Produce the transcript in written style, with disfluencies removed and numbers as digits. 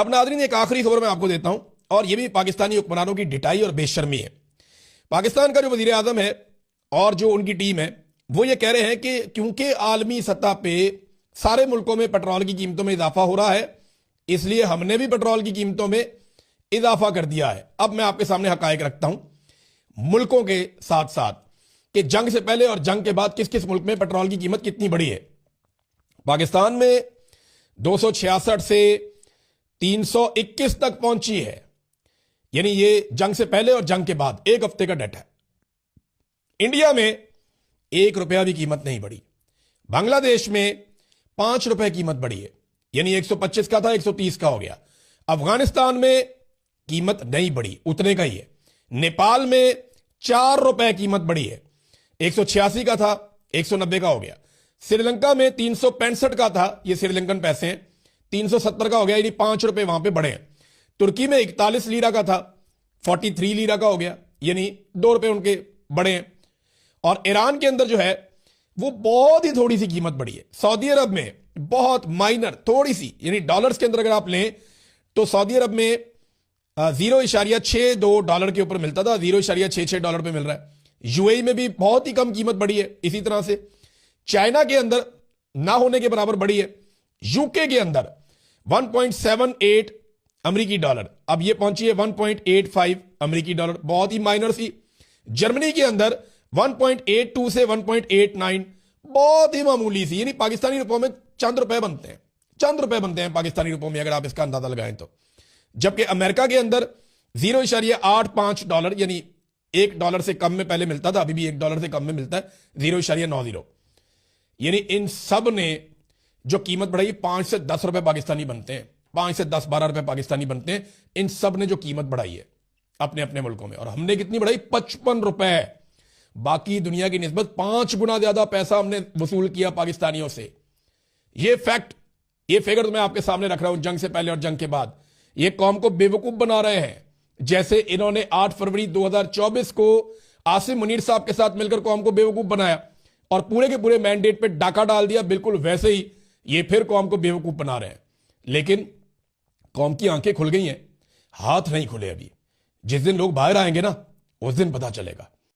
अब नाज़रीन एक आखिरी खबर मैं आपको देता हूं, और यह भी पाकिस्तानी हुक्मरानों की ढिठाई और बेशर्मी है। पाकिस्तान का जो वजीर आजम है और जो उनकी टीम है वो ये कह रहे हैं कि क्योंकि आलमी सतह पे सारे मुल्कों में पेट्रोल की कीमतों में इजाफा हो रहा है, इसलिए हमने भी पेट्रोल की कीमतों में इजाफा कर दिया है। अब मैं आपके सामने हकायक रखता हूं मुल्कों के साथ साथ कि जंग से पहले और जंग के बाद किस किस मुल्क में पेट्रोल की कीमत कितनी बढ़ी है। पाकिस्तान में 266 से 321 तक पहुंची है, यानी ये जंग से पहले और जंग के बाद एक हफ्ते का डेटा है। इंडिया में 1 रुपया भी कीमत नहीं बढ़ी। बांग्लादेश में 5 रुपए कीमत बढ़ी है, यानी 125 का था 130 का हो गया। अफगानिस्तान में कीमत नहीं बढ़ी, उतने का ही है। नेपाल में 4 रुपए कीमत बढ़ी है, 186 का था 190 का हो गया। श्रीलंका में 365 का था, ये श्रीलंकन पैसे हैं, 370 का हो गया, यानी 5 रुपए वहां पे बढ़े हैं। तुर्की में 41 लीरा का था, 43 लीरा का हो गया, यानी 2 रुपए उनके बढ़े हैं। और ईरान के अंदर जो है वो बहुत ही थोड़ी सी कीमत बढ़ी है। सऊदी अरब में बहुत माइनर थोड़ी सी, यानी डॉलर्स के अंदर अगर आप लें तो सऊदी अरब में 0.62 डॉलर के ऊपर मिलता था, 0.66 डॉलर पे मिल रहा है। यूएई में भी बहुत ही कम कीमत बढ़ी है। इसी तरह से चाइना के अंदर ना होने के बराबर बढ़ी है। यूके के अंदर 1.78 अमेरिकी डॉलर, अब ये पहुंची है 1.85 अमेरिकी डॉलर, बहुत ही माइनर सी। जर्मनी के अंदर 1.82 से 1.89, बहुत ही मामूली सी, यानी पाकिस्तानी रुपयों में चंद रुपए बनते हैं, चंद रुपए बनते हैं पाकिस्तानी रुपयों में अगर आप इसका अंदाजा लगाएं तो। जबकि अमेरिका के अंदर 0.85 डॉलर, यानी $1 से कम में पहले मिलता था, अभी भी $1 से कम में मिलता है, 0.90। यानी इन सब ने जो कीमत बढ़ाई 5 से 10 रुपए पाकिस्तानी बनते हैं, 5 से 10-12 रुपए पाकिस्तानी बनते हैं। इन सब ने जो कीमत बढ़ाई है अपने अपने मुल्कों में, और हमने कितनी बढ़ाई? 55 रुपए। बाकी दुनिया की निस्बत 5 गुना ज्यादा पैसा हमने वसूल किया पाकिस्तानियों से। ये फैक्ट, ये फिगर तो मैं आपके सामने रख रहा हूं, जंग से पहले और जंग के बाद। ये कौम को बेवकूफ बना रहे हैं, जैसे इन्होंने 8 फरवरी 2024 को आसिम मुनीर साहब के साथ मिलकर कौम को बेवकूफ बनाया और पूरे के पूरे मैंडेट पे डाका डाल दिया, बिल्कुल वैसे ही ये फिर कौम को बेवकूफ बना रहे हैं। लेकिन कौम की आंखें खुल गई हैं, हाथ नहीं खुले अभी। जिस दिन लोग बाहर आएंगे ना, उस दिन पता चलेगा।